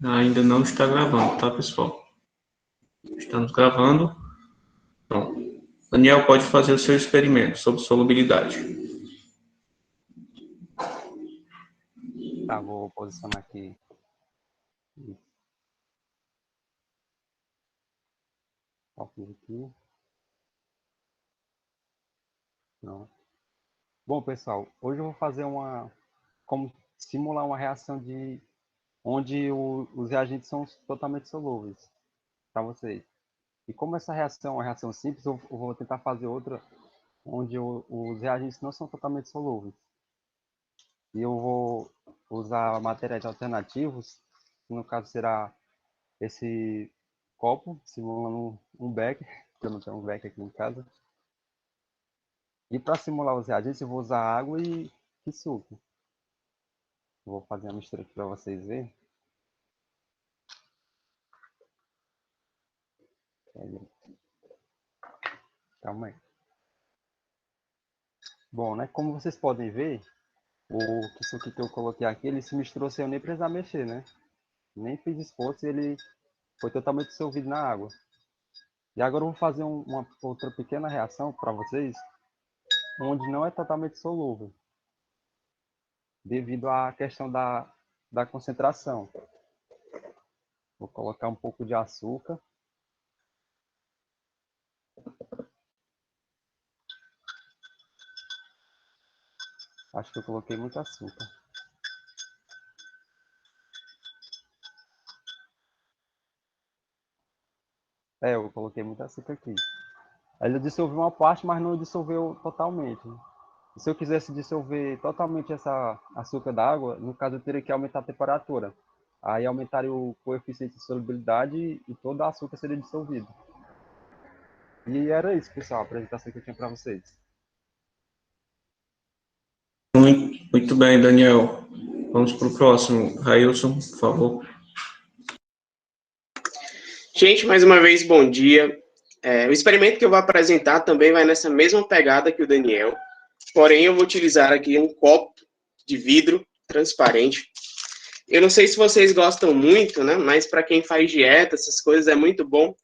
Ainda não está gravando, tá, pessoal? Estamos gravando. Pronto. Daniel, pode fazer o seu experimento sobre solubilidade. Tá, vou posicionar aqui. Aqui. Não. Bom, pessoal, hoje eu vou fazer como simular uma reação onde os reagentes são totalmente solúveis para vocês. E como essa reação é uma reação simples, eu vou tentar fazer outra onde os reagentes não são totalmente solúveis. E eu vou usar materiais alternativos, que no caso será esse copo, simulando um becker, porque eu não tenho um becker aqui em casa. E para simular os reagentes, eu vou usar água e suco. Vou fazer a mistura aqui para vocês verem. Calma aí. Bom, né? Como vocês podem ver, o suco que eu coloquei aqui, ele se misturou sem eu nem precisar mexer, né? Nem fiz esforço e ele foi totalmente dissolvido na água. E agora eu vou fazer uma outra pequena reação para vocês, onde não é totalmente solúvel, devido à questão da concentração. Vou colocar um pouco de açúcar. Acho que eu coloquei muito açúcar. Eu coloquei muito açúcar aqui. Aí ele dissolveu uma parte, mas não dissolveu totalmente. E se eu quisesse dissolver totalmente essa açúcar da água, no caso eu teria que aumentar a temperatura. Aí aumentaria o coeficiente de solubilidade e todo o açúcar seria dissolvido. E era isso, pessoal, a apresentação que eu tinha para vocês. Muito bem, Daniel. Vamos para o próximo. Railson, por favor. Gente, mais uma vez, bom dia. O experimento que eu vou apresentar também vai nessa mesma pegada que o Daniel, porém eu vou utilizar aqui um copo de vidro transparente. Eu não sei se vocês gostam muito, né? Mas para quem faz dieta, essas coisas é muito bom.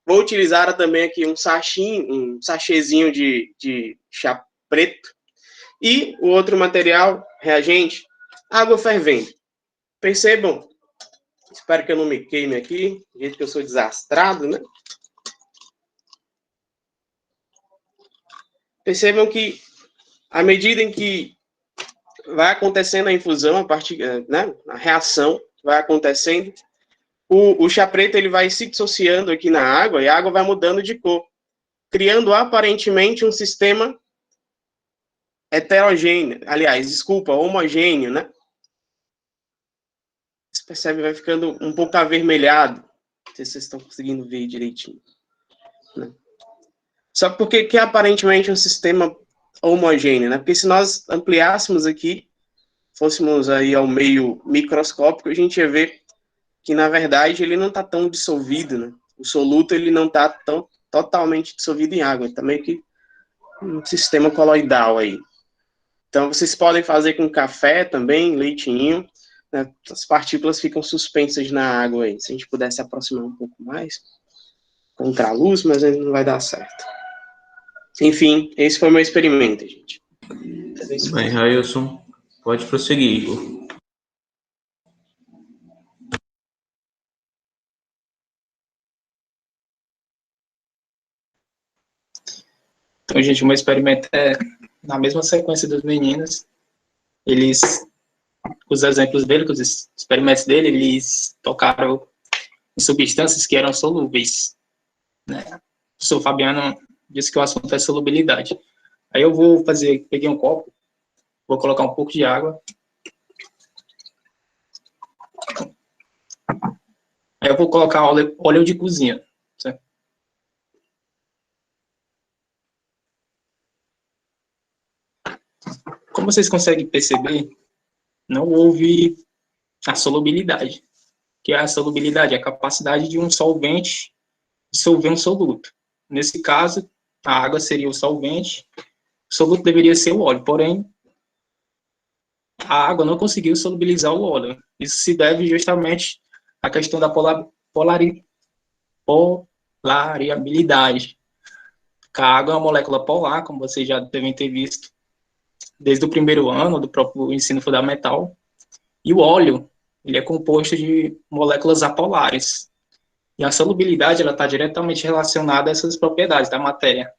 Vou utilizar também aqui um sachêzinho de chá preto. E o outro material, reagente, água fervendo. Percebam, espero que eu não me queime aqui, do jeito que eu sou desastrado, né? Percebam que, à medida em que vai acontecendo a infusão, a reação vai acontecendo, o chá preto ele vai se dissociando aqui na água e a água vai mudando de cor, criando aparentemente um sistema heterogêneo, homogêneo, né? Você percebe, vai ficando um pouco avermelhado. Não sei se vocês estão conseguindo ver direitinho. Né? Só porque que é aparentemente um sistema homogêneo, né? Porque se nós ampliássemos aqui, fôssemos aí ao meio microscópico, a gente ia ver que, na verdade, ele não está tão dissolvido, né? O soluto, ele não está tão totalmente dissolvido em água, está meio que um sistema coloidal aí. Então, vocês podem fazer com café também, leitinho, né? As partículas ficam suspensas na água aí. Se a gente pudesse aproximar um pouco mais, contra a luz, mas ainda não vai dar certo. Enfim, esse foi o meu experimento, gente. Bem, Railson, pode prosseguir, Igor. Então, gente, o meu experimento é na mesma sequência dos meninos. Os exemplos dele, os experimentos dele, eles tocaram em substâncias que eram solúveis. Né? O professor Fabiano disse que o assunto é solubilidade. Aí eu peguei um copo, vou colocar um pouco de água. Aí eu vou colocar óleo de cozinha. Certo? Como vocês conseguem perceber, não houve a solubilidade. Que é a solubilidade, a capacidade de um solvente dissolver um soluto. Nesse caso, a água seria o solvente, o soluto deveria ser o óleo, porém, a água não conseguiu solubilizar o óleo. Isso se deve justamente a questão da polariabilidade. A água é uma molécula polar, como vocês já devem ter visto desde o primeiro ano do próprio ensino fundamental. E o óleo, ele é composto de moléculas apolares. E a solubilidade, ela está diretamente relacionada a essas propriedades da matéria.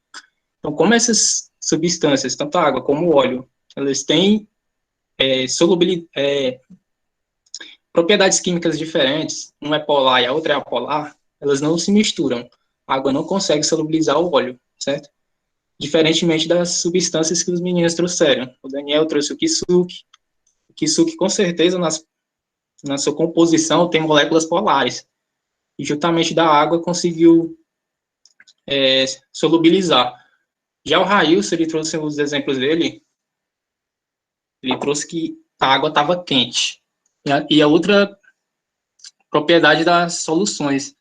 Então, como essas substâncias, tanto a água como o óleo, elas têm propriedades químicas diferentes, uma é polar e a outra é apolar, elas não se misturam. A água não consegue solubilizar o óleo, certo? Diferentemente das substâncias que os meninos trouxeram. O Daniel trouxe o kisuke. O kisuke, com certeza, na sua composição, tem moléculas polares. E juntamente da água conseguiu solubilizar. Já o Railson, ele trouxe os exemplos dele, ele trouxe que a água estava quente. E a outra propriedade das soluções,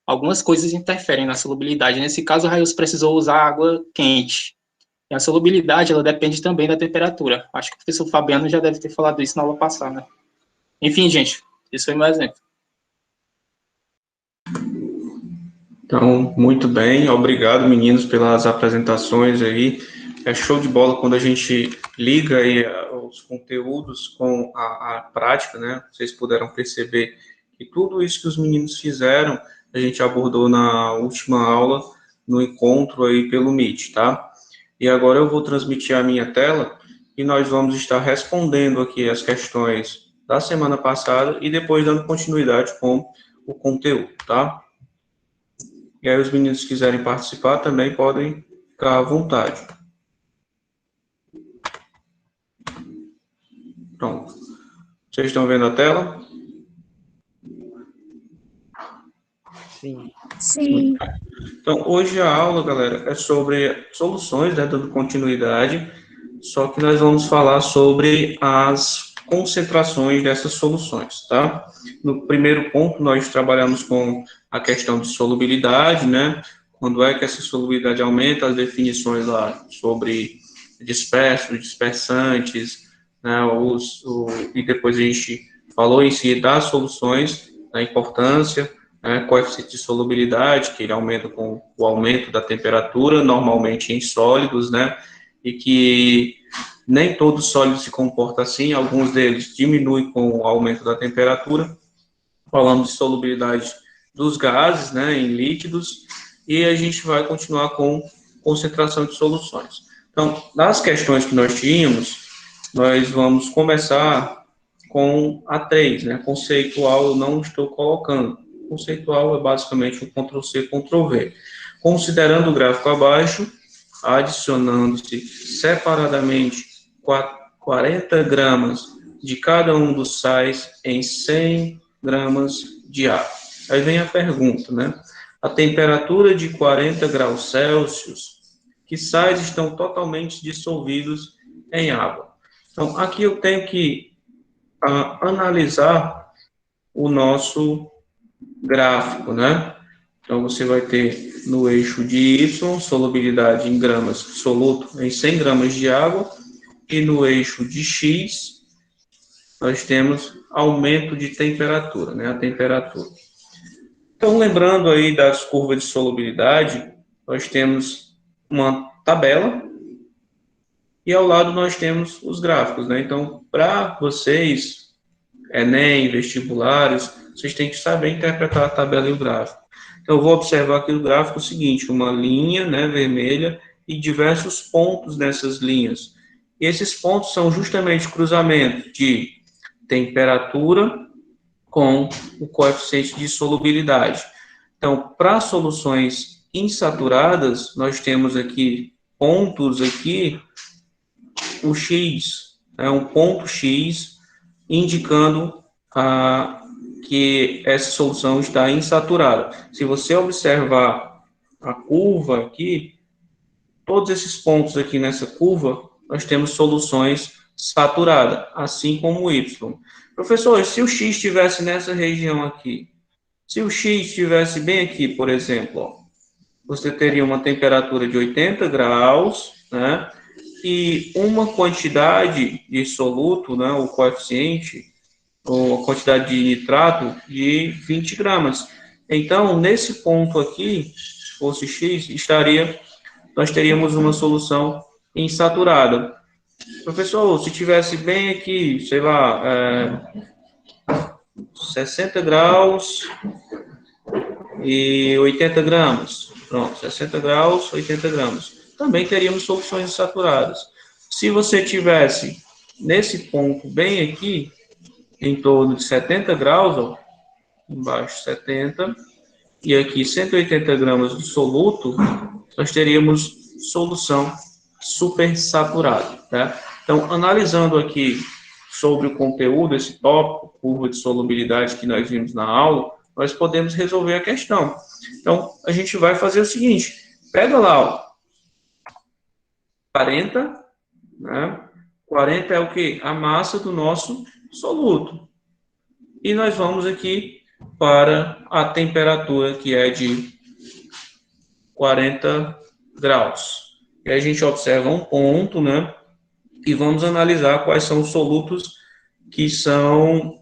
algumas coisas interferem na solubilidade. Nesse caso, o Railson precisou usar água quente. E a solubilidade, ela depende também da temperatura. Acho que o professor Fabiano já deve ter falado isso na aula passada. Enfim, gente, esse foi meu exemplo. Então, muito bem, obrigado, meninos, pelas apresentações aí. É show de bola quando a gente liga aí os conteúdos com a prática, né? Vocês puderam perceber que tudo isso que os meninos fizeram, a gente abordou na última aula, no encontro aí pelo Meet, tá? E agora eu vou transmitir a minha tela e nós vamos estar respondendo aqui as questões da semana passada e depois dando continuidade com o conteúdo, tá? E aí os meninos que quiserem participar também podem ficar à vontade. Pronto. Vocês estão vendo a tela? Sim. Sim. Então, hoje a aula, galera, é sobre soluções, né, dando continuidade, só que nós vamos falar sobre as concentrações dessas soluções, tá? No primeiro ponto, nós trabalhamos com a questão de solubilidade, né? Quando é que essa solubilidade aumenta, as definições lá sobre dispersos, dispersantes, né? E depois a gente falou em si das soluções, da importância, né? Coeficiente de solubilidade, que ele aumenta com o aumento da temperatura, normalmente em sólidos, né? E que nem todos os sólidos se comportam assim, alguns deles diminuem com o aumento da temperatura. Falamos de solubilidade dos gases, né, em líquidos, e a gente vai continuar com concentração de soluções. Então, nas questões que nós tínhamos, nós vamos começar com a 3, né, conceitual eu não estou colocando. Conceitual é basicamente um Ctrl+C, Ctrl+V. Considerando o gráfico abaixo, adicionando-se separadamente 40 gramas de cada um dos sais em 100 gramas de água. Aí vem a pergunta, né? A temperatura de 40 graus Celsius, que sais estão totalmente dissolvidos em água. Então, aqui eu tenho que analisar o nosso gráfico, né? Então, você vai ter no eixo de Y, solubilidade em gramas, soluto em 100 gramas de água, e no eixo de X, nós temos aumento de temperatura, né? A temperatura. Então, lembrando aí das curvas de solubilidade, nós temos uma tabela e ao lado nós temos os gráficos, né? Então, para vocês, Enem, vestibulares, vocês têm que saber interpretar a tabela e o gráfico. Então, eu vou observar aqui no gráfico o seguinte, uma linha, né, vermelha e diversos pontos nessas linhas. E esses pontos são justamente cruzamento de temperatura com o coeficiente de solubilidade. Então, para soluções insaturadas, nós temos aqui pontos aqui, o X, um ponto X, indicando que essa solução está insaturada. Se você observar a curva aqui, todos esses pontos aqui nessa curva, nós temos soluções saturadas, assim como o Y. Professor, se o X estivesse nessa região aqui, se o X estivesse bem aqui, por exemplo, ó, você teria uma temperatura de 80 graus, né, e uma quantidade de soluto, né, o coeficiente, ou a quantidade de nitrato de 20 gramas. Então, nesse ponto aqui, se fosse X, nós teríamos uma solução insaturada. Professor, se tivesse bem aqui, sei lá, 60 graus e 80 gramas. Pronto, 60 graus, 80 gramas. Também teríamos soluções insaturadas. Se você tivesse nesse ponto bem aqui, em torno de 70 graus, ó, embaixo 70, e aqui 180 gramas de soluto, nós teríamos solução supersaturada, tá? Então, analisando aqui sobre o conteúdo, esse tópico, curva de solubilidade que nós vimos na aula, nós podemos resolver a questão. Então, a gente vai fazer o seguinte, pega lá, ó, 40, né? 40 é o quê? A massa do nosso soluto. E nós vamos aqui para a temperatura, que é de 40 graus. E a gente observa um ponto, né? E vamos analisar quais são os solutos que estão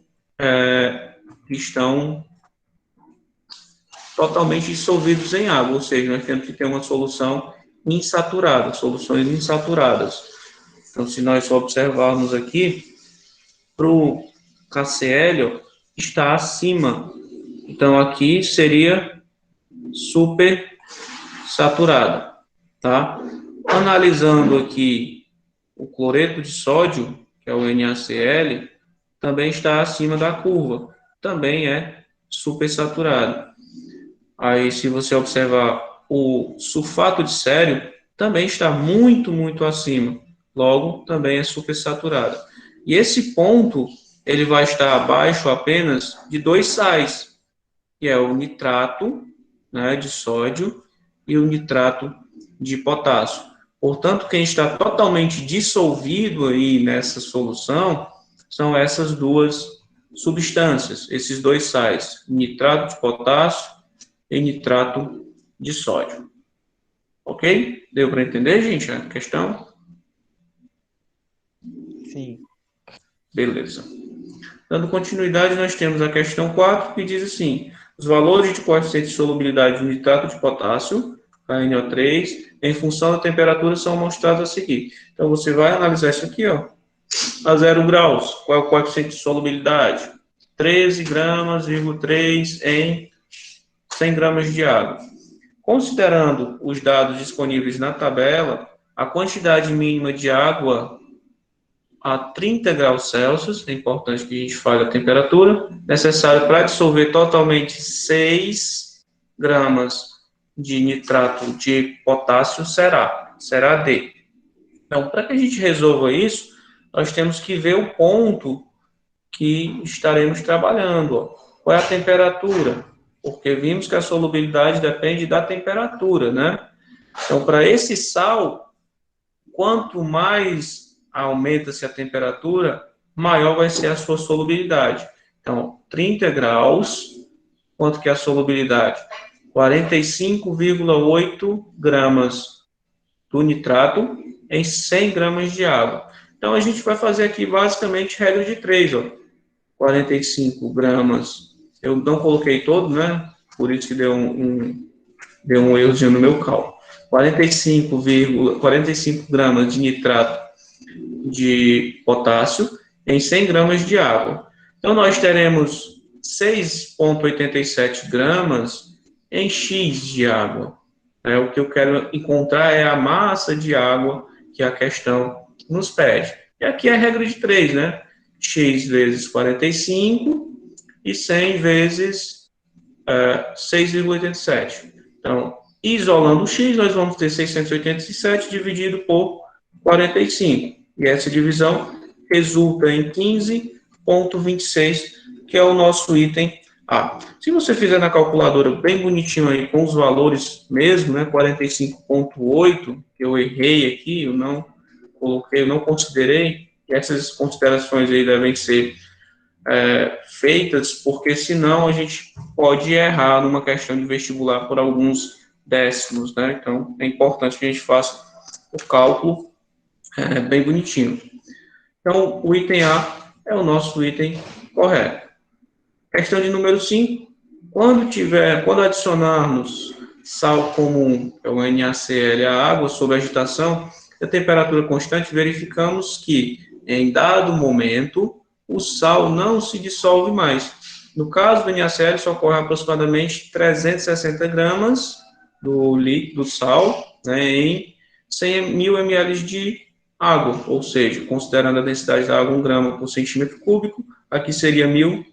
totalmente dissolvidos em água, ou seja, nós temos que ter uma solução insaturada, soluções insaturadas. Então, se nós observarmos aqui, para o KCl, está acima. Então, aqui seria super saturada, tá? Analisando aqui o cloreto de sódio, que é o NaCl, também está acima da curva, também é supersaturado. Aí, se você observar o sulfato de sério, também está muito, muito acima, logo, também é supersaturado. E esse ponto, ele vai estar abaixo apenas de 2 sais, que é o nitrato, né, de sódio e o nitrato de potássio. Portanto, quem está totalmente dissolvido aí nessa solução são essas duas substâncias, esses 2 sais, nitrato de potássio e nitrato de sódio. Ok? Deu para entender, gente, a questão? Sim. Beleza. Dando continuidade, nós temos a questão 4, que diz assim, os valores de coeficiente de solubilidade do nitrato de potássio, KNO3, em função da temperatura, são mostrados a seguir. Então, você vai analisar isso aqui, ó, a 0 graus. Qual é o coeficiente de solubilidade? 13 gramas, 3 em 100 gramas de água. Considerando os dados disponíveis na tabela, a quantidade mínima de água a 30 graus Celsius, é importante que a gente fale a temperatura, necessária para dissolver totalmente 6 gramas de nitrato de potássio será D. Então, para que a gente resolva isso, nós temos que ver o ponto que estaremos trabalhando. Ó. Qual é a temperatura? Porque vimos que a solubilidade depende da temperatura, né? Então, para esse sal, quanto mais aumenta-se a temperatura, maior vai ser a sua solubilidade. Então, 30 graus, quanto que é a solubilidade? 45,8 gramas do nitrato em 100 gramas de água. Então, a gente vai fazer aqui basicamente regra de 3, ó. 45 gramas, eu não coloquei todo, né? Por isso que deu um errozinho no meu cálculo. 45 gramas de nitrato de potássio em 100 gramas de água. Então, nós teremos 6,87 gramas em X de água. O que eu quero encontrar é a massa de água que a questão nos pede. E aqui é a regra de 3, né? X vezes 45 e 100 vezes 6,87. Então, isolando o X, nós vamos ter 687 dividido por 45. E essa divisão resulta em 15,26, que é o nosso item A. Se você fizer na calculadora bem bonitinho aí, com os valores mesmo, né, 45,8, que eu errei aqui, eu não coloquei, eu não considerei, e essas considerações aí devem ser feitas, porque senão a gente pode errar numa questão de vestibular por alguns décimos, né? Então, é importante que a gente faça o cálculo bem bonitinho. Então, o item A é o nosso item correto. Questão de número 5. Quando adicionarmos sal comum, que é o NaCl, à água sob agitação, a temperatura constante, verificamos que, em dado momento, o sal não se dissolve mais. No caso do NaCl, isso ocorre aproximadamente 360 gramas do líquido sal, né, em 100.000 ml de água, ou seja, considerando a densidade da água 1 grama por centímetro cúbico, aqui seria 1.000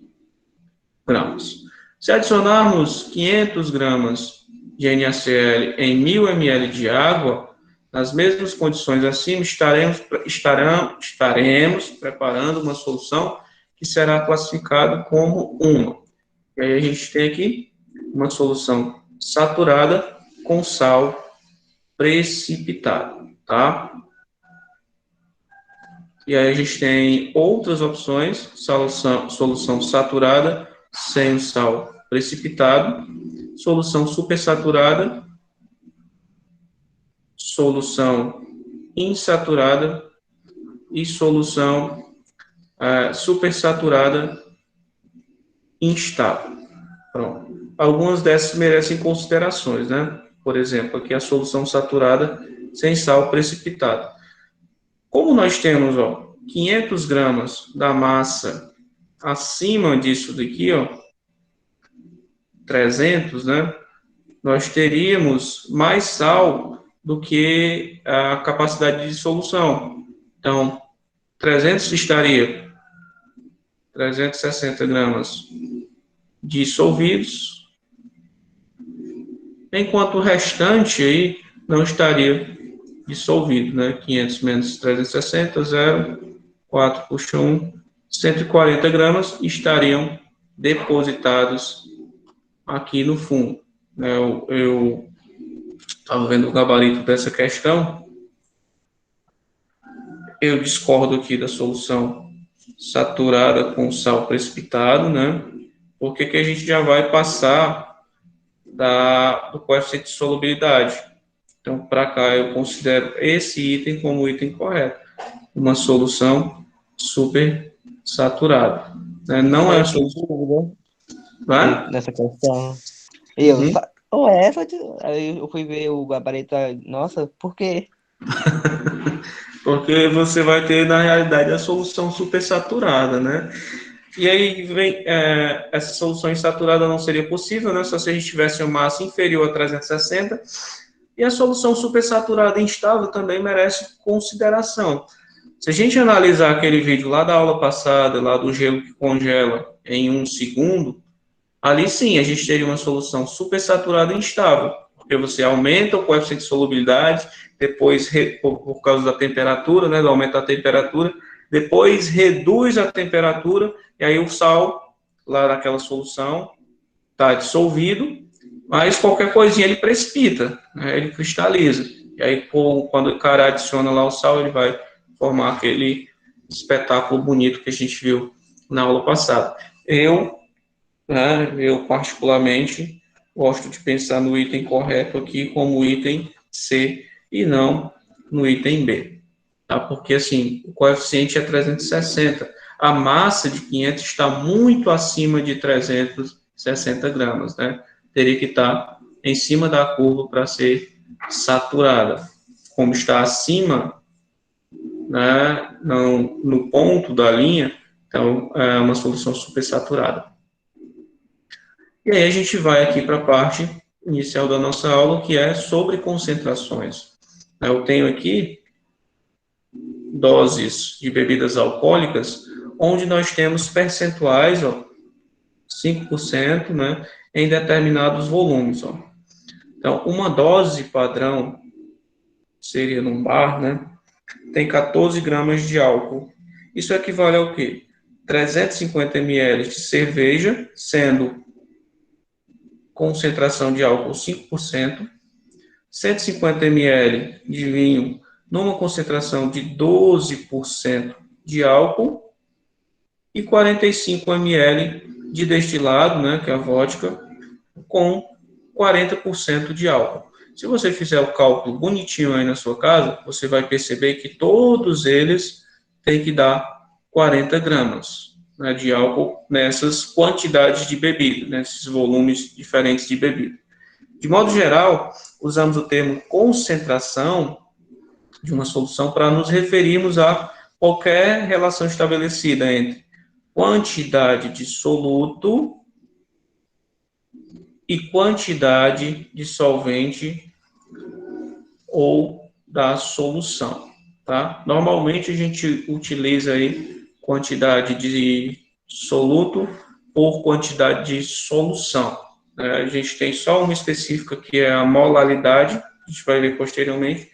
gramas. Se adicionarmos 500 gramas de NaCl em 1.000 ml de água, nas mesmas condições acima, estaremos preparando uma solução que será classificada como uma. E aí a gente tem aqui uma solução saturada com sal precipitado, tá? E aí a gente tem outras opções, solução saturada sem o sal precipitado, solução supersaturada, solução insaturada e solução supersaturada instável. Pronto. Algumas dessas merecem considerações, né? Por exemplo, aqui a solução saturada sem sal precipitado. Como nós temos, 500 gramas da massa acima disso daqui, 300, né? Nós teríamos mais sal do que a capacidade de dissolução. Então, 360 gramas dissolvidos, enquanto o restante aí não estaria dissolvido, né? 500 menos 360, 0, 4 puxa 1, 140 gramas estariam depositados aqui no fundo. Eu estava vendo o gabarito dessa questão, eu discordo aqui da solução saturada com sal precipitado, né? Porque que a gente já vai passar do coeficiente de solubilidade. Então, para cá, eu considero esse item como o item correto. Uma solução super saturada. Né? Não é a solução. Vai? Nessa questão. Aí eu fui ver o gabarito. Nossa, por quê? Porque você vai ter, na realidade, a solução supersaturada, né? E aí, essa solução insaturada não seria possível, né? Só se a gente tivesse uma massa inferior a 360. E a solução supersaturada instável também merece consideração. Se a gente analisar aquele vídeo lá da aula passada, lá do gelo que congela em 1 segundo, ali sim, a gente teria uma solução supersaturada instável, porque você aumenta o coeficiente de solubilidade, depois, por causa da temperatura, né, do aumento da temperatura, depois reduz a temperatura, e aí o sal, lá naquela solução, está dissolvido, mas qualquer coisinha ele precipita, né, ele cristaliza. E aí, quando o cara adiciona lá o sal, ele vai formar aquele espetáculo bonito que a gente viu na aula passada. Eu particularmente, gosto de pensar no item correto aqui como item C e não no item B. Tá? Porque, assim, o coeficiente é 360. A massa de 500 está muito acima de 360 gramas, né? Teria que estar em cima da curva para ser saturada. Como está acima, né, no ponto da linha, então é uma solução supersaturada. E aí a gente vai aqui para a parte inicial da nossa aula, que é sobre concentrações. Eu tenho aqui doses de bebidas alcoólicas, onde nós temos percentuais, 5%, né, em determinados volumes. Então, uma dose padrão seria num bar, né, tem 14 gramas de álcool. Isso equivale ao quê? 350 ml de cerveja, sendo concentração de álcool 5%, 150 ml de vinho numa concentração de 12% de álcool e 45 ml de destilado, né, que é a vodka, com 40% de álcool. Se você fizer o cálculo bonitinho aí na sua casa, você vai perceber que todos eles têm que dar 40 gramas. né, de álcool nessas quantidades de bebida, nesses volumes diferentes de bebida. De modo geral, usamos o termo concentração de uma solução para nos referirmos a qualquer relação estabelecida entre quantidade de soluto e quantidade de solvente ou da solução, tá? Normalmente a gente utiliza aí quantidade de soluto por quantidade de solução. A gente tem só uma específica que é a molaridade, a gente vai ver posteriormente,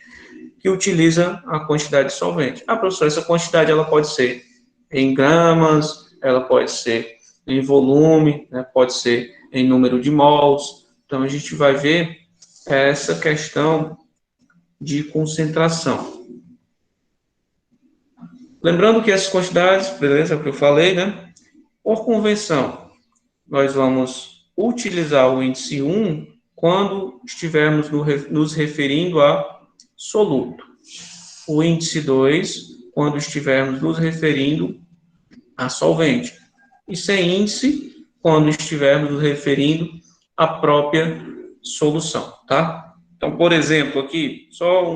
que utiliza a quantidade de solvente. Ah, professor, essa quantidade ela pode ser em gramas, ela pode ser em volume, né, pode ser em número de mols. Então, a gente vai ver essa questão de concentração. Lembrando que essas quantidades, beleza, é o que eu falei, né? Por convenção, nós vamos utilizar o índice 1 quando estivermos nos referindo a soluto. O índice 2, quando estivermos nos referindo a solvente. E sem índice, quando estivermos nos referindo à própria solução, tá? Então, por exemplo, aqui, só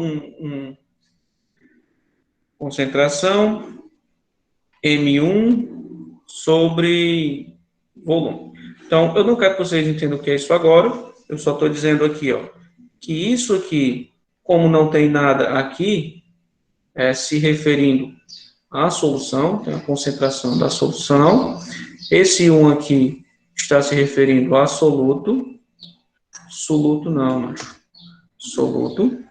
concentração M1 sobre volume. Então, eu não quero que vocês entendam o que é isso agora, eu só estou dizendo aqui, ó, que isso aqui, como não tem nada aqui, se referindo à solução, tem a concentração da solução. Esse 1 aqui está se referindo a soluto. Soluto não, mas soluto.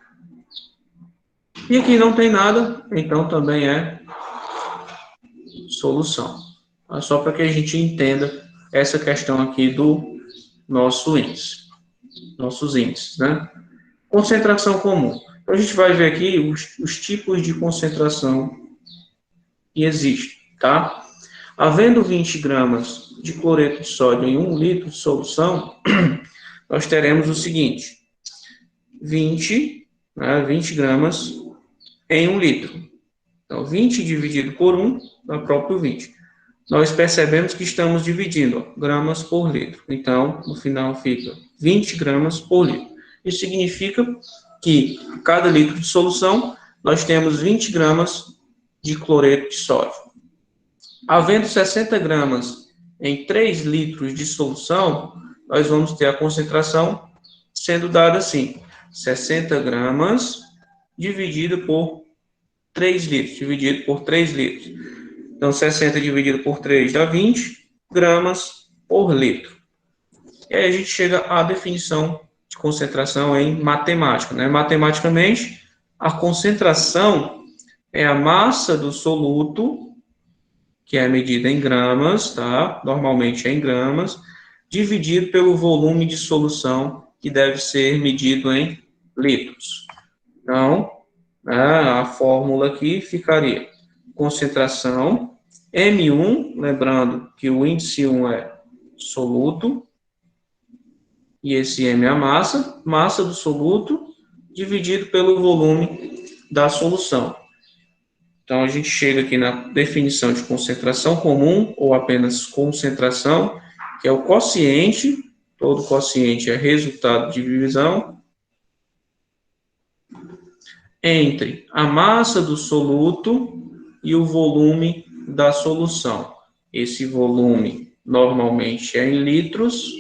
E aqui não tem nada, então também é solução. Só para que a gente entenda essa questão aqui do nosso índice. Nossos índices, né? Concentração comum. Então, a gente vai ver aqui os tipos de concentração que existem, tá? Havendo 20 gramas de cloreto de sódio em 1 litro de solução, nós teremos o seguinte: 20 gramas em 1 litro. Então, 20 dividido por 1 dá próprio 20. Nós percebemos que estamos dividindo, ó, gramas por litro. Então, no final fica 20 gramas por litro. Isso significa que a cada litro de solução, nós temos 20 gramas de cloreto de sódio. Havendo 60 gramas em 3 litros de solução, nós vamos ter a concentração sendo dada assim: 60 gramas dividido por 3 litros, dividido por 3 litros. Então, 60 dividido por 3 dá 20 gramas por litro. E aí a gente chega à definição de concentração em matemática, né? Matematicamente, a concentração é a massa do soluto, que é medida em gramas, tá? Normalmente é em gramas, dividido pelo volume de solução, que deve ser medido em litros. Então, a fórmula aqui ficaria concentração M1, lembrando que o índice 1 é soluto, e esse M é a massa do soluto, dividido pelo volume da solução. Então, a gente chega aqui na definição de concentração comum, ou apenas concentração, que é o quociente, todo quociente é resultado de divisão, entre a massa do soluto e o volume da solução. Esse volume normalmente é em litros,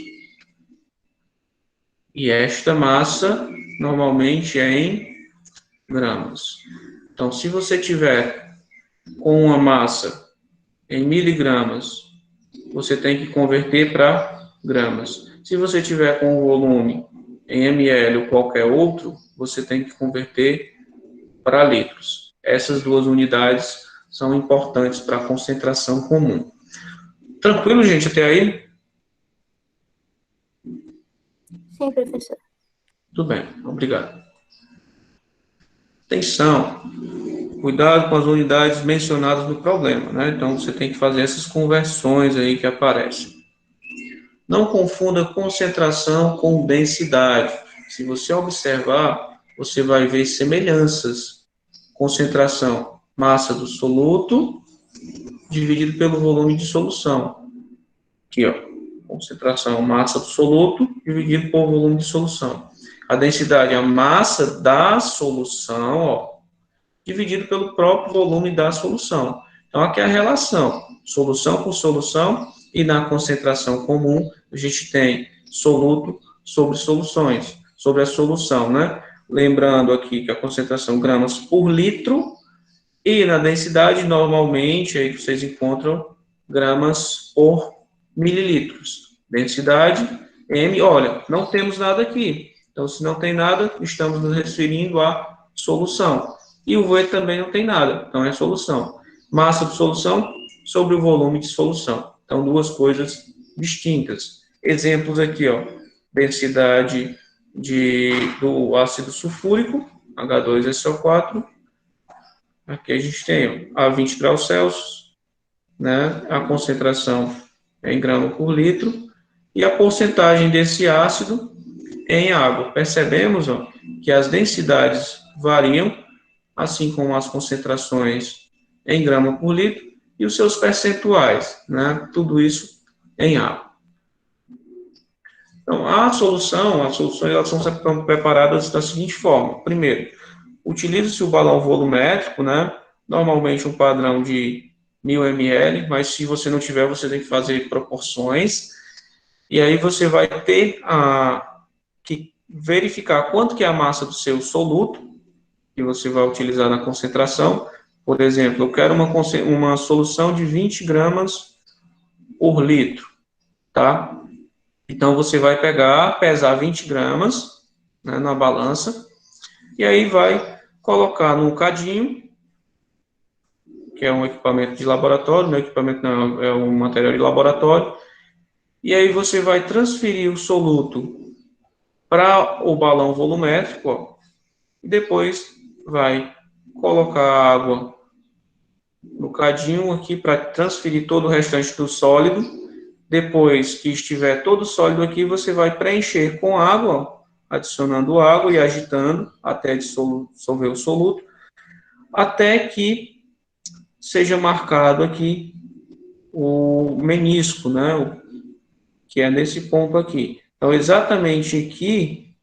e esta massa normalmente é em gramas. Então, se você tiver com uma massa em miligramas, você tem que converter para gramas. Se você tiver com o volume em ml ou qualquer outro, você tem que converter para litros. Essas duas unidades são importantes para a concentração comum. Tranquilo, gente, até aí? Sim, professor. Tudo bem, obrigado. Atenção, cuidado com as unidades mencionadas no problema, né? Então, você tem que fazer essas conversões aí que aparecem. Não confunda concentração com densidade. Se você observar, você vai ver semelhanças. Concentração, massa do soluto, dividido pelo volume de solução. Aqui, ó, concentração, massa do soluto, dividido por volume de solução. A densidade é a massa da solução, ó, dividido pelo próprio volume da solução. Então, aqui é a relação, solução por solução, e na concentração comum, a gente tem soluto sobre soluções, sobre a solução, né? Lembrando aqui que a concentração gramas por litro, e na densidade, normalmente, aí vocês encontram gramas por mililitros. Densidade, M, olha, não temos nada aqui. Então, se não tem nada, estamos nos referindo à solução. E o V também não tem nada, então é solução. Massa de solução sobre o volume de solução. Então, duas coisas distintas. Exemplos aqui, ó, densidade do ácido sulfúrico, H2SO4. Aqui a gente tem a 20 graus Celsius, né? A concentração em grama por litro e a porcentagem desse ácido em água. Percebemos, ó, que as densidades variam, assim como as concentrações em grama por litro e os seus percentuais, né? Tudo isso em água. Então, as soluções elas são preparadas da seguinte forma. Primeiro, utiliza-se o balão volumétrico, né? Normalmente um padrão de 1000 ml, mas se você não tiver, você tem que fazer proporções. E aí você vai ter que verificar quanto que é a massa do seu soluto, que você vai utilizar na concentração. Por exemplo, eu quero uma solução de 20 gramas por litro, tá? Então, você vai pesar 20 gramas, né, na balança, e aí vai colocar no cadinho, que é um equipamento de laboratório, não é equipamento não, é um material de laboratório, e aí você vai transferir o soluto para o balão volumétrico, ó, e depois vai colocar a água no cadinho aqui para transferir todo o restante do sólido. Depois que estiver todo sólido aqui, você vai preencher com água, adicionando água e agitando até dissolver o soluto, até que seja marcado aqui o menisco, né, que é nesse ponto aqui. Então, exatamente aqui,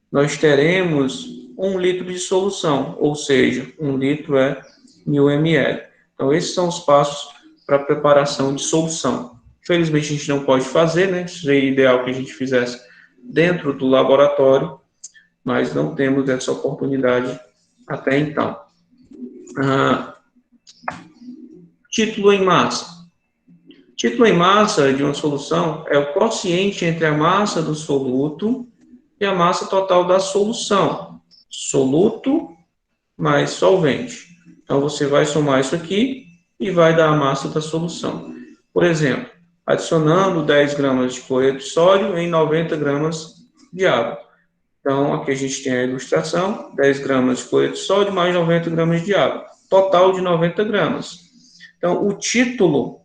nós teremos 1 litro de solução, ou seja, 1 litro é 1000 ml. Então, esses são os passos para a preparação de solução. Infelizmente, a gente não pode fazer, né? Seria ideal que a gente fizesse dentro do laboratório, mas não temos essa oportunidade até então. Título em massa. Título em massa de uma solução é o quociente entre a massa do soluto e a massa total da solução. Soluto mais solvente. Então, você vai somar isso aqui e vai dar a massa da solução. Por exemplo, adicionando 10 gramas de cloreto de sódio em 90 gramas de água. Então, aqui a gente tem a ilustração, 10 gramas de cloreto de sódio mais 90 gramas de água. Total de 90 gramas. Então, o título,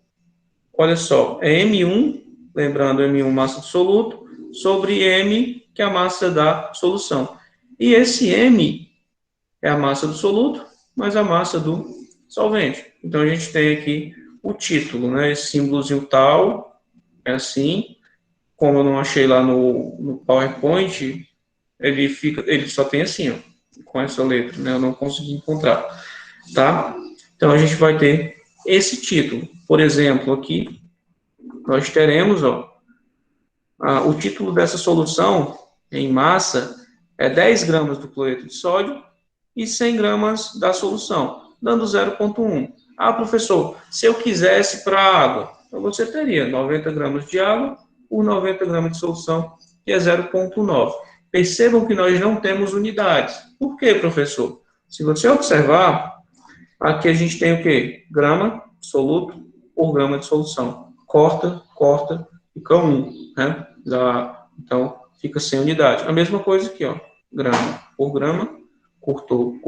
olha só, é M1, lembrando, M1 massa do soluto, sobre M, que é a massa da solução. E esse M é a massa do soluto, mais a massa do solvente. Então, a gente tem aqui o título, né? Esse símbolozinho tal, é assim. Como eu não achei lá no PowerPoint, ele só tem assim, ó, com essa letra, né? Eu não consegui encontrar, tá? Então, a gente vai ter esse título. Por exemplo, aqui, nós teremos, ó, o título dessa solução em massa é 10 gramas do cloreto de sódio e 100 gramas da solução, dando 0,1. Ah, professor, se eu quisesse para a água, então você teria 90 gramas de água por 90 gramas de solução, que é 0,9. Percebam que nós não temos unidades. Por quê, professor? Se você observar, aqui a gente tem o quê? Grama soluto por grama de solução. Corta, fica 1, né? Então, fica sem unidade. A mesma coisa aqui, ó. Grama por grama, cortou,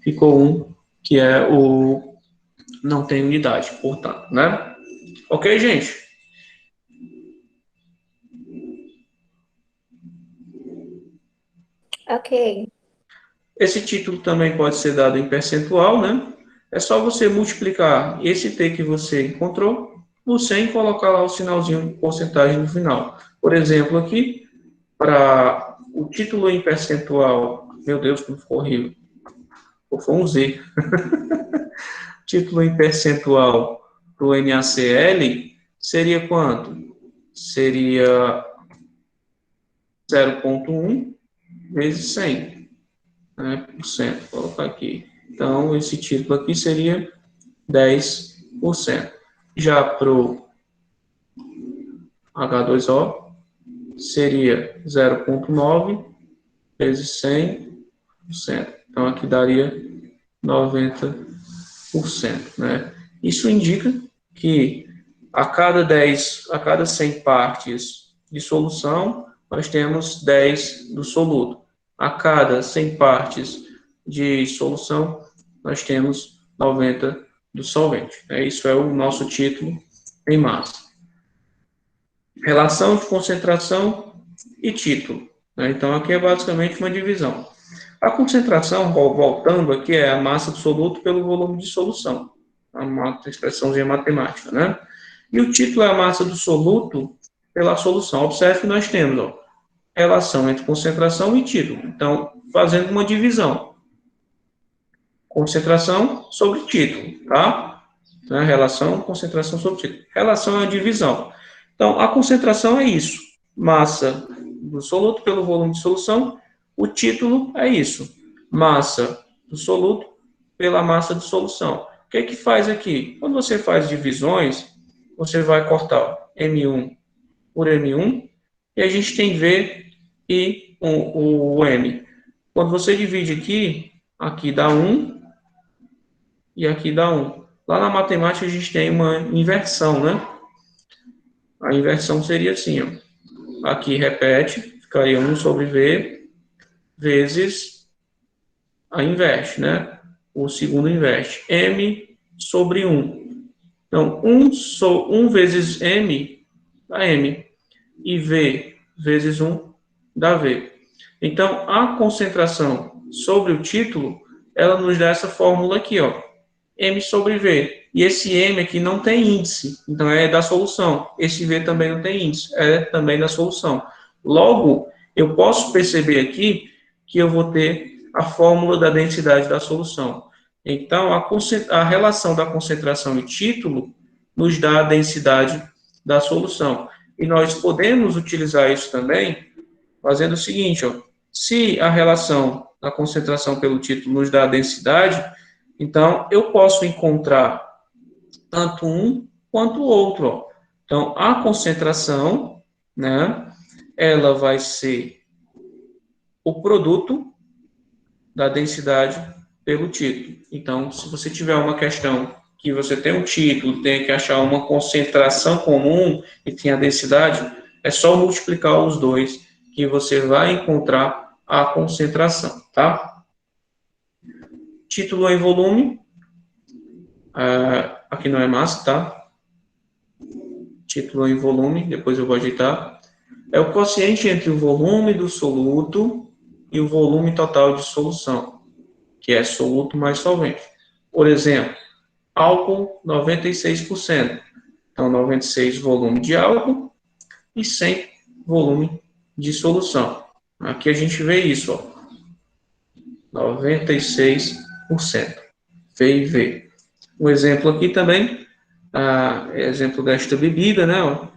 ficou 1, que é o não tem unidade, portanto, né? Ok, gente? Ok. Esse título também pode ser dado em percentual, né? É só você multiplicar esse T que você encontrou por 100 e colocar lá o sinalzinho de porcentagem no final. Por exemplo, aqui, para o título em percentual, meu Deus, como ficou horrível. Foi um Z. Título em percentual para o NaCl seria quanto? Seria 0,1 vezes 100, né, por cento. Vou colocar aqui. Então, esse título aqui seria 10%. Já para o H2O, seria 0,9 vezes 100%. Então, aqui daria 90%, né? Isso indica que a cada 100 partes de solução, nós temos 10 do soluto. A cada 100 partes de solução, nós temos 90 do solvente. Isso é o nosso título em massa. Relação de concentração e título. Então, aqui é basicamente uma divisão. A concentração, voltando aqui, é a massa do soluto pelo volume de solução. Uma expressãozinha matemática, né? E o título é a massa do soluto pela solução. Observe que nós temos, ó, relação entre concentração e título. Então, fazendo uma divisão. Concentração sobre título, tá? Né? Relação, concentração sobre título. Relação é a divisão. Então, a concentração é isso. Massa do soluto pelo volume de solução. O título é isso. Massa do soluto pela massa de solução. O que é que faz aqui? Quando você faz divisões, você vai cortar M1 por M1, e a gente tem V e o M. Quando você divide aqui, aqui dá 1 e aqui dá 1. Lá na matemática a gente tem uma inversão, né? A inversão seria assim, ó. Aqui repete, ficaria 1 sobre V vezes a inverte, né? O segundo inverte. M sobre 1. Então, 1 vezes M dá M. E V vezes 1 dá V. Então, a concentração sobre o título, ela nos dá essa fórmula aqui, ó. M sobre V. E esse M aqui não tem índice. Então, é da solução. Esse V também não tem índice. É também da solução. Logo, eu posso perceber aqui que eu vou ter a fórmula da densidade da solução. Então, a relação da concentração e título nos dá a densidade da solução. E nós podemos utilizar isso também fazendo o seguinte, ó. Se a relação da concentração pelo título nos dá a densidade, então eu posso encontrar tanto um quanto o outro, ó. Então, a concentração, né, ela vai ser o produto da densidade pelo título. Então, se você tiver uma questão que você tem um título, tem que achar uma concentração comum e tem a densidade, é só multiplicar os dois que você vai encontrar a concentração, tá? Título em volume, aqui não é massa, tá? Título em volume, depois eu vou ajeitar. É o quociente entre o volume do soluto e o volume total de solução, que é soluto mais solvente. Por exemplo, álcool, 96%. Então, 96 volume de álcool e 100 volume de solução. Aqui a gente vê isso, ó. 96%. V e V. Um exemplo aqui também, exemplo desta bebida, né? Ó.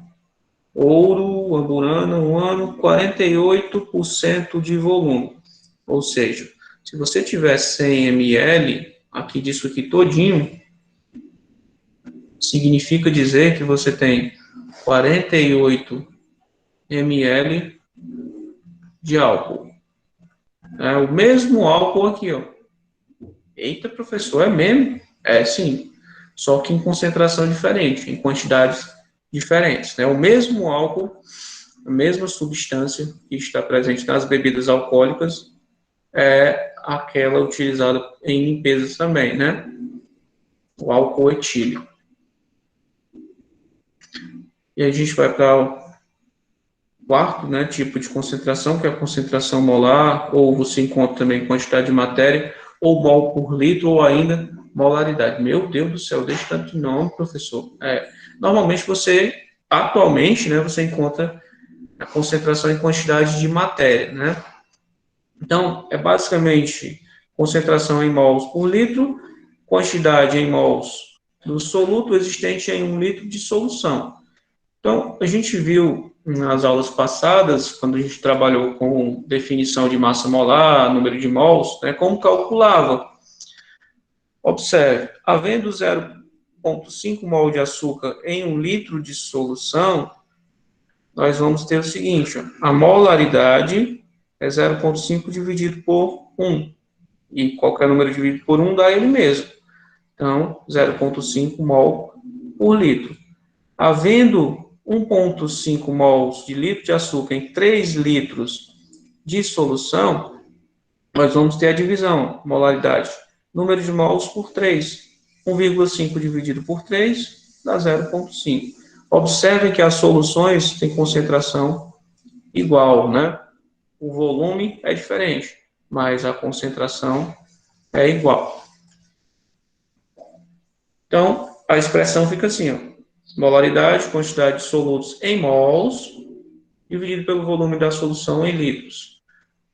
Ouro, amburana, 48% de volume. Ou seja, se você tiver 100 ml, aqui disso aqui todinho, significa dizer que você tem 48 ml de álcool. É o mesmo álcool aqui, ó. Eita, professor, é mesmo? É, sim. Só que em concentração diferente, em quantidades diferentes, né? O mesmo álcool, a mesma substância que está presente nas bebidas alcoólicas é aquela utilizada em limpezas também, né? O álcool etílico. E a gente vai para o quarto, né, tipo de concentração, que é a concentração molar, ou você encontra também quantidade de matéria, ou mol por litro, ou ainda molaridade. Meu Deus do céu, deixa tanto de nome, professor. Normalmente atualmente, né, você encontra a concentração em quantidade de matéria, né? Então, é basicamente concentração em mols por litro, quantidade em mols do soluto existente em 1 litro de solução. Então, a gente viu nas aulas passadas, quando a gente trabalhou com definição de massa molar, número de mols, né, como calculava. Observe, havendo 0,5 mol de açúcar em 1 litro de solução, nós vamos ter o seguinte, ó, a molaridade é 0,5 dividido por 1. E qualquer número dividido por 1 dá ele mesmo. Então, 0,5 mol por litro. Havendo 1,5 mols de litro de açúcar em 3 litros de solução, nós vamos ter a divisão, molaridade. Número de mols por 3. 1,5 dividido por 3 dá 0,5. Observem que as soluções têm concentração igual, né? O volume é diferente, mas a concentração é igual. Então, a expressão fica assim, ó. Molaridade, quantidade de solutos em mols, dividido pelo volume da solução em litros.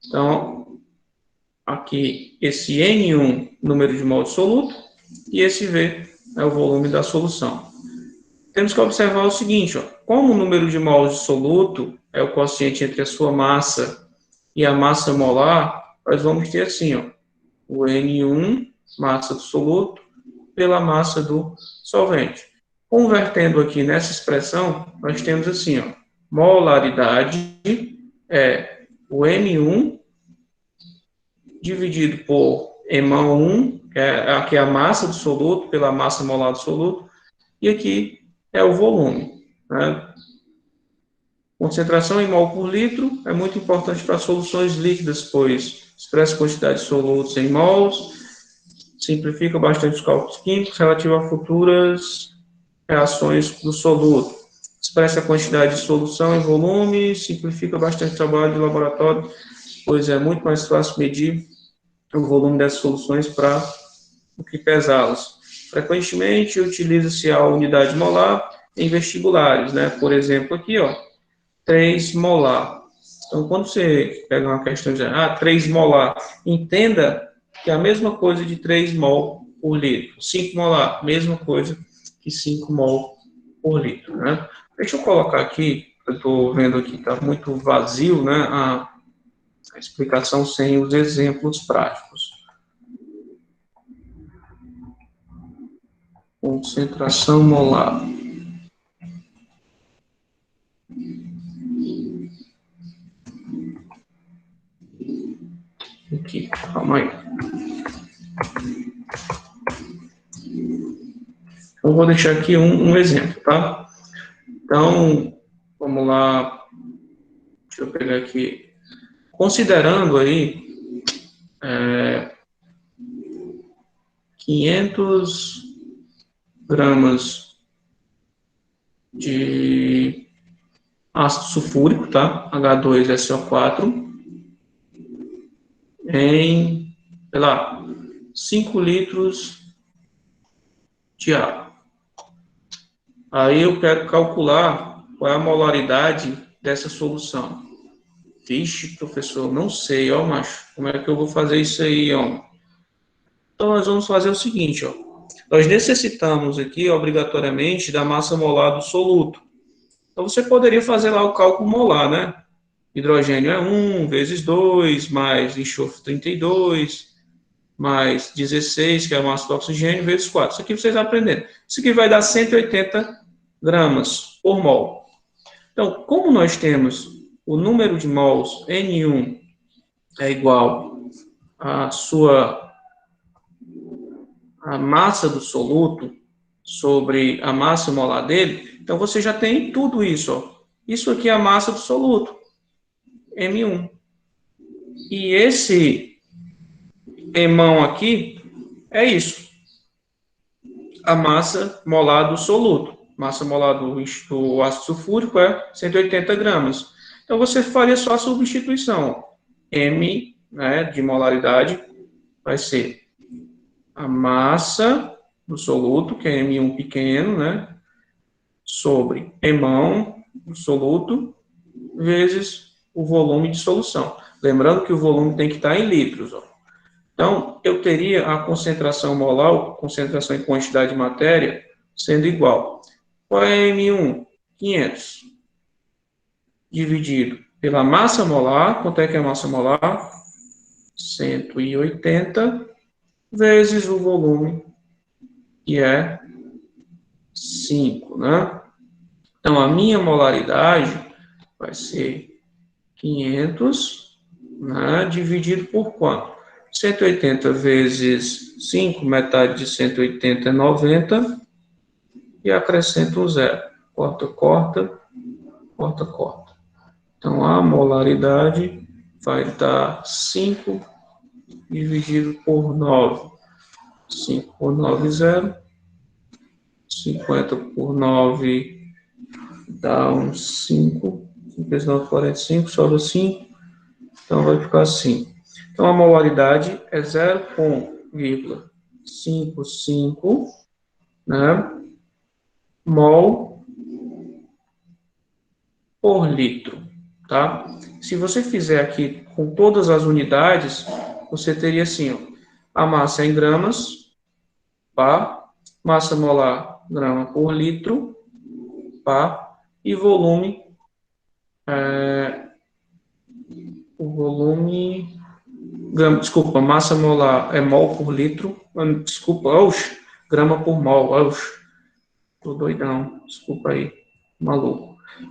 Então, aqui, esse N1, número de mols de soluto, e esse V é o volume da solução. Temos que observar o seguinte, ó, como o número de mols de soluto é o quociente entre a sua massa e a massa molar, nós vamos ter assim, ó, o N1, massa do soluto, pela massa do solvente. Convertendo aqui nessa expressão, nós temos assim, ó, molaridade é o N1 dividido por EMA1, que é aqui a massa do soluto, pela massa molar do soluto, e aqui é o volume, né? Concentração em mol por litro é muito importante para soluções líquidas, pois expressa a quantidade de solutos em mols, simplifica bastante os cálculos químicos relativos a futuras reações do soluto. Expressa a quantidade de solução em volume, simplifica bastante o trabalho de laboratório, pois é muito mais fácil medir o volume dessas soluções para do que pesá-las. Frequentemente utiliza-se a unidade molar em vestibulares, né? Por exemplo, aqui, ó, 3 molar. Então, quando você pega uma questão de 3 molar, entenda que é a mesma coisa de 3 mol por litro. 5 molar, mesma coisa que 5 mol por litro, né? Deixa eu colocar aqui, eu estou vendo aqui, está muito vazio, né, a explicação sem os exemplos práticos. Concentração molar. Aqui, calma aí. Eu vou deixar aqui um exemplo, tá? Então, vamos lá. Deixa eu pegar aqui. Considerando aí 500 gramas de ácido sulfúrico, tá? H2SO4 em, sei lá, 5 litros de água. Aí eu quero calcular qual é a molaridade dessa solução. Vixe, professor, não sei, ó, macho. Como é que eu vou fazer isso aí, ó? Então, nós vamos fazer o seguinte, ó. Nós necessitamos aqui, obrigatoriamente, da massa molar do soluto. Então, você poderia fazer lá o cálculo molar, né? Hidrogênio é 1 vezes 2, mais enxofre 32, mais 16, que é a massa do oxigênio, vezes 4. Isso aqui vocês aprenderam. Isso aqui vai dar 180 gramas por mol. Então, como nós temos o número de mols N1 é igual à a massa do soluto sobre a massa molar dele, então você já tem tudo isso, ó. Isso aqui é a massa do soluto, M1. E esse emão aqui é isso. A massa molar do soluto. Massa molar do ácido sulfúrico é 180 gramas. Então, você faria só a substituição. M, né, de molaridade vai ser a massa do soluto, que é M1 pequeno, né? Sobre Emão do soluto, vezes o volume de solução. Lembrando que o volume tem que estar em litros, ó. Então, eu teria a concentração molar, concentração em quantidade de matéria, sendo igual. Qual é M1? 500. Dividido pela massa molar. Quanto é que é a massa molar? 180 vezes o volume, que é 5, né? Então, a minha molaridade vai ser 500, né, dividido por quanto? 180 vezes 5, metade de 180 é 90, e acrescento um zero. Corta, corta, corta, corta. Então, a molaridade vai dar 5 dividido por 9. 5 por 9, 0. 50 por 9 dá uns 5. 5 vezes 9, 45, sobra 5. Então, vai ficar assim. Então, a molaridade é 0,55, né, mol por litro, tá? Se você fizer aqui com todas as unidades, você teria assim, ó, a massa em gramas, pá, massa molar, grama por litro, pá, e volume, o volume, desculpa, massa molar é mol por litro, desculpa, grama por mol, tô doidão, desculpa aí, maluco.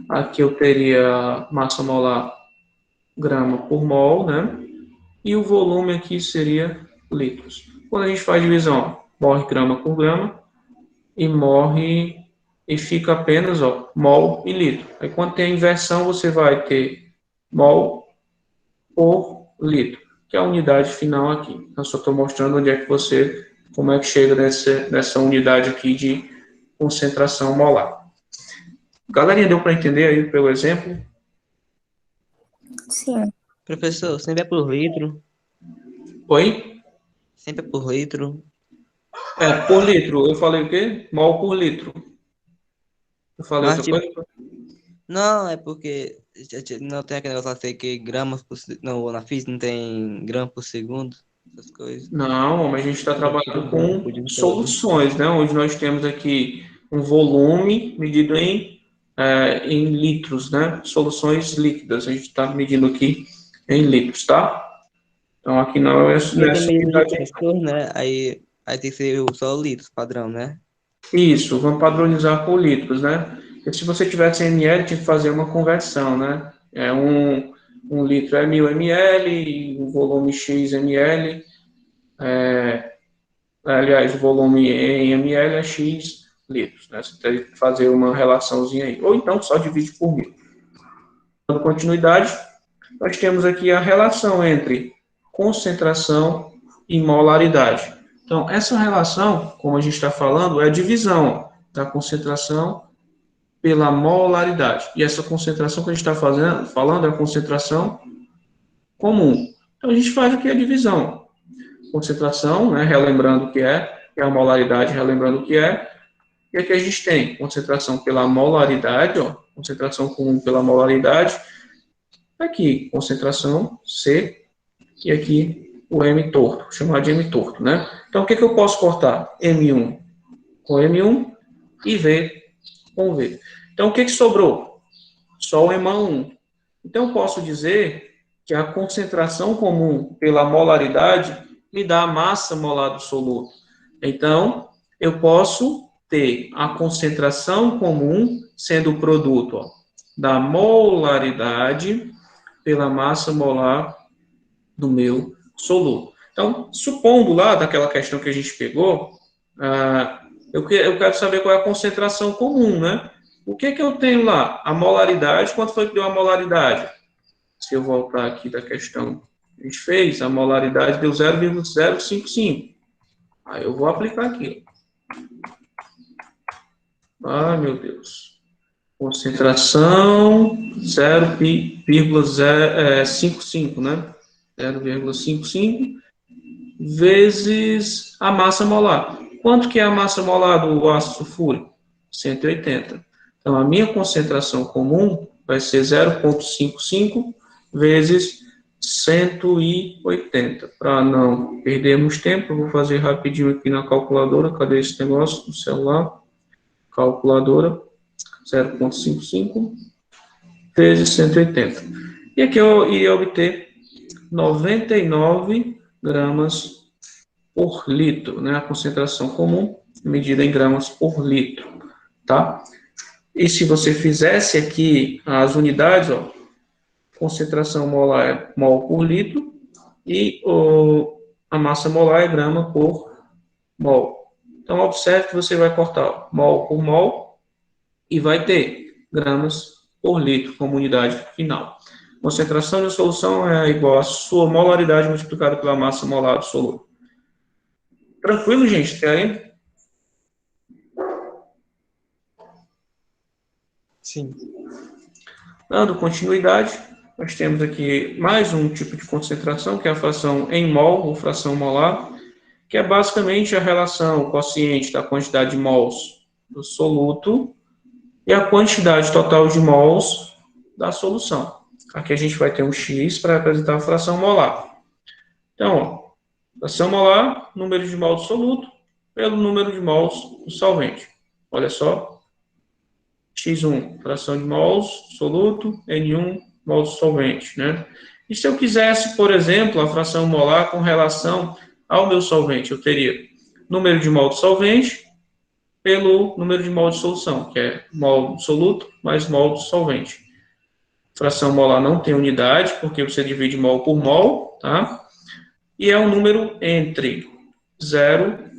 Aqui eu teria massa molar grama por mol, né? E o volume aqui seria litros. Quando a gente faz divisão, morre grama por grama e fica apenas, ó, mol e litro. Aí quando tem a inversão, você vai ter mol por litro, que é a unidade final aqui. Eu só estou mostrando onde é que como é que chega nessa unidade aqui de concentração molar. Galerinha, deu para entender aí pelo exemplo? Sim. Professor, sempre é por litro. Oi? Sempre é por litro. Por litro. Eu falei o quê? Mol por litro. Eu falei Mas, outra tipo, coisa? não, é porque não tem aquele negócio assim que gramas por... Não, na física não tem grama por segundo, essas coisas. Não, mas a gente está trabalhando com Podia saber. soluções, né? Onde nós temos aqui um volume medido em litros, né? Soluções líquidas. A gente está medindo aqui em litros, tá? Então, aqui não é Porque tem nessa meio unidade. litro, essas coisas, né? Aí tem que ser só o litro padrão, né? Isso, vamos padronizar por litros, né? Porque se você tivesse ml, tinha que fazer uma conversão, né? Um litro é 1000 ml, e o volume X ml, aliás, o volume em ml é X litros, né? Você teria que fazer uma relaçãozinha aí. Ou então só divide por 1000. Dando continuidade, nós temos aqui a relação entre concentração e molaridade. Então, essa relação, como a gente está falando, é a divisão da concentração pela molaridade. E essa concentração que a gente está falando é a concentração comum. Então, a gente faz aqui a divisão. Concentração, né, relembrando o que é a molaridade, relembrando o que é. E aqui a gente tem concentração pela molaridade, ó, concentração comum pela molaridade. Aqui, concentração C, e aqui o M torto, chamado de M torto, né? Então, o que eu posso cortar? M1 com M1 e V com V. Então, o que sobrou? Só o EMA1. Então, eu posso dizer que a concentração comum pela molaridade me dá a massa molar do soluto. Então, eu posso ter a concentração comum sendo o produto, ó, da molaridade pela massa molar do meu soluto. Então, supondo lá daquela questão que a gente pegou, eu quero saber qual é a concentração comum, né? O que eu tenho lá? A molaridade, quanto foi que deu a molaridade? Se eu voltar aqui da questão que a gente fez, a molaridade deu 0,055. Aí eu vou aplicar aqui. Ah, meu Deus. Concentração 0,55, né? 0,55 vezes a massa molar. Quanto que é a massa molar do ácido sulfúrico? 180. Então, a minha concentração comum vai ser 0,55 vezes 180. Para não perdermos tempo, eu vou fazer rapidinho aqui na calculadora. Cadê esse negócio? No celular. Calculadora. 0,55 vezes 180. E aqui eu iria obter 99 gramas por litro, né? A concentração comum medida em gramas por litro, tá? E se você fizesse aqui as unidades, ó, concentração molar é mol por litro e a massa molar é grama por mol. Então, observe que você vai cortar ó, mol por mol e vai ter gramas por litro como unidade final. Concentração de solução é igual à sua molaridade multiplicada pela massa molar do soluto. Tranquilo, gente? Até aí? Sim. Dando continuidade, nós temos aqui mais um tipo de concentração, que é a fração em mol, ou fração molar, que é basicamente a relação, o quociente da quantidade de mols do soluto e a quantidade total de mols da solução. Aqui a gente vai ter um X para representar a fração molar. Então, ó, fração molar, número de mols do soluto, pelo número de mols do solvente. Olha só. X1, fração de mols, soluto, N1, mols solvente, né? E se eu quisesse, por exemplo, a fração molar com relação ao meu solvente, eu teria número de mol do solvente pelo número de mol de solução, que é mol do soluto mais mol do solvente. Fração molar não tem unidade, porque você divide mol por mol, tá? E é um número entre 0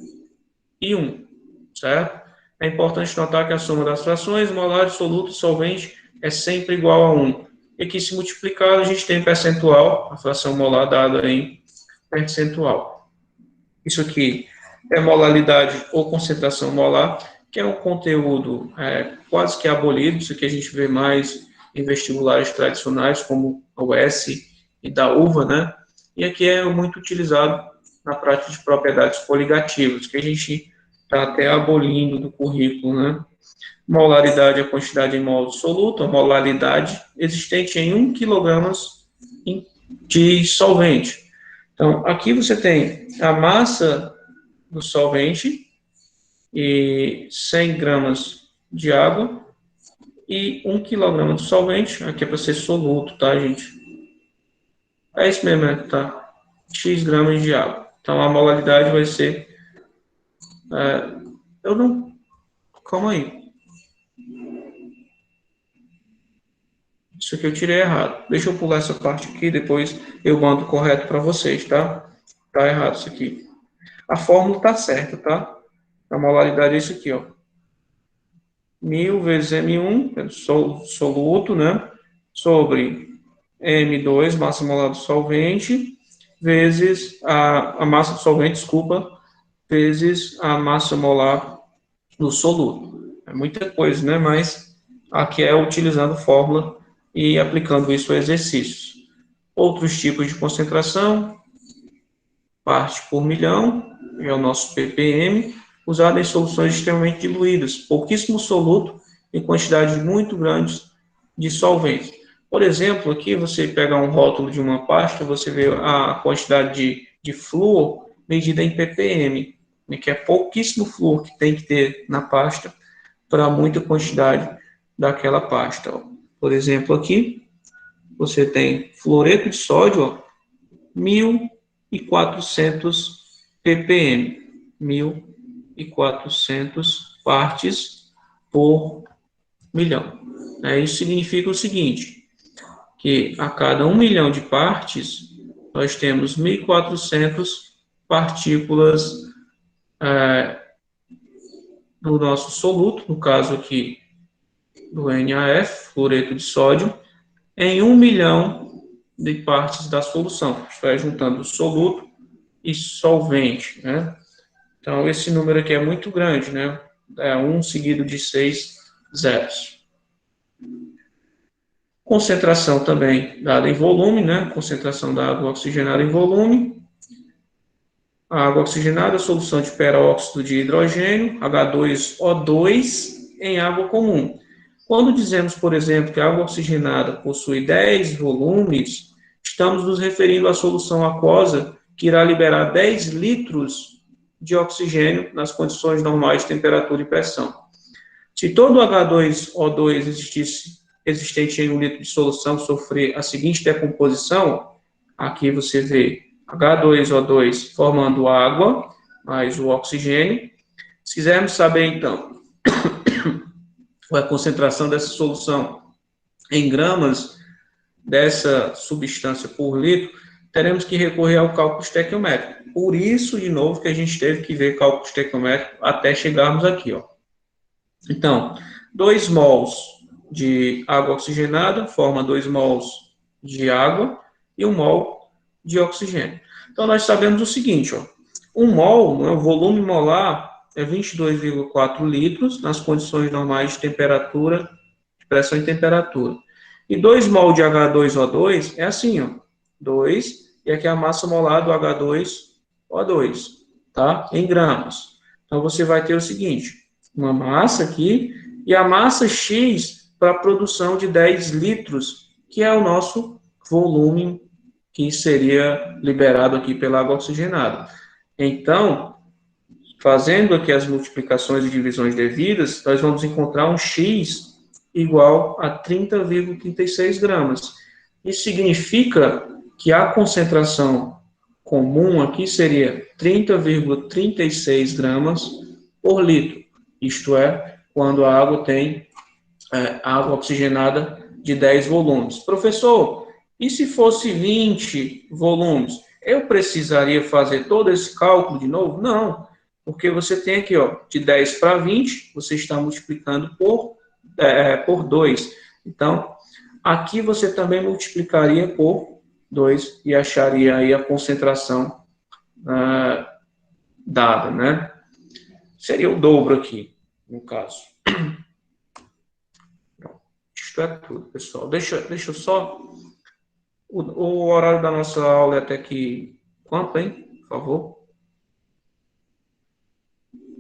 e 1, certo? É importante notar que a soma das frações, molar, soluto e solvente, é sempre igual a 1. E aqui, se multiplicar, a gente tem percentual, a fração molar dada em percentual. Isso aqui é molaridade ou concentração molar, que é um conteúdo quase que abolido. Isso aqui a gente vê mais em vestibulares tradicionais, como a UES e da UVA, né? E aqui é muito utilizado na prática de propriedades coligativas, que a gente está até abolindo do currículo, né? Molaridade é a quantidade em mol soluto, a molaridade existente em 1 kg de solvente. Então, aqui você tem a massa do solvente e 100 gramas de água e 1 kg de solvente. Aqui é para ser soluto, tá, gente? É isso mesmo, né? Tá? X gramas de água. Então, a molaridade vai ser... eu não... Calma aí. Isso aqui eu tirei errado. Deixa eu pular essa parte aqui, depois eu mando correto para vocês, tá? Tá errado isso aqui. A fórmula tá certa, tá? A molaridade é isso aqui, ó. 1000 vezes M1, é soluto, né? Sobre M2, massa molar do solvente, vezes a massa do solvente, desculpa, vezes a massa molar do soluto. É muita coisa, né? Mas aqui é utilizando fórmula e aplicando isso a exercícios. Outros tipos de concentração, parte por milhão, é o nosso ppm, usado em soluções extremamente diluídas, pouquíssimo soluto em quantidades muito grandes de solvente. Por exemplo, aqui você pega um rótulo de uma pasta, você vê a quantidade de flúor medida em ppm, né, que é pouquíssimo flúor que tem que ter na pasta para muita quantidade daquela pasta. Ó. Por exemplo, aqui você tem fluoreto de sódio, ó, 1.400 ppm, 1.400 partes por milhão. Isso significa o seguinte, que a cada 1 milhão de partes, nós temos 1.400 partículas do nosso soluto, no caso aqui do NaF, fluoreto de sódio, em 1 milhão de partes da solução. Vai juntando soluto e solvente, né? Então, esse número aqui é muito grande, né? É 1 seguido de 6 zeros. Concentração também dada em volume, né? Concentração da água oxigenada em volume. A água oxigenada, solução de peróxido de hidrogênio, H2O2, em água comum. Quando dizemos, por exemplo, que a água oxigenada possui 10 volumes, estamos nos referindo à solução aquosa que irá liberar 10 litros de oxigênio nas condições normais de temperatura e pressão. Se todo o H2O2 existente em 1 litro de solução sofrer a seguinte decomposição, aqui você vê H2O2 formando água, mais o oxigênio. Se quisermos saber, então, a concentração dessa solução em gramas dessa substância por litro, teremos que recorrer ao cálculo estequiométrico. Por isso, de novo, que a gente teve que ver cálculo estequiométrico até chegarmos aqui, ó. Então, 2 mols de água oxigenada forma 2 mols de água e 1 mol de oxigênio. Então, nós sabemos o seguinte, ó, 1 mol, o volume molar, é 22,4 litros nas condições normais de temperatura, de pressão e temperatura. E 2 mol de H2O2 é assim, ó, 2, e aqui a massa molar do H2O2, tá? Em gramas. Então, você vai ter o seguinte, uma massa aqui, e a massa X para a produção de 10 litros, que é o nosso volume que seria liberado aqui pela água oxigenada. Então, fazendo aqui as multiplicações e divisões devidas, nós vamos encontrar um X igual a 30,36 gramas. Isso significa que a concentração comum aqui seria 30,36 gramas por litro. Isto é, quando a água tem água oxigenada de 10 volumes. Professor, e se fosse 20 volumes? Eu precisaria fazer todo esse cálculo de novo? Não, porque você tem aqui, ó, de 10 para 20, você está multiplicando por 2. Então, aqui você também multiplicaria por 2 e acharia aí a concentração dada, né? Seria o dobro aqui, no caso. Isto é tudo, pessoal. Deixa eu só... O horário da nossa aula é até que... Quanto, hein? Por favor.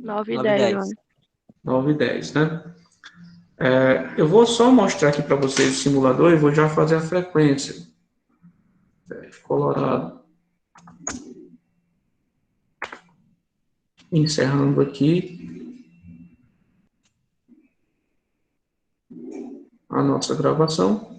9h10, 9h10, né? Eu vou só mostrar aqui para vocês o simulador e vou já fazer a frequência. Colorado. Encerrando aqui a nossa gravação.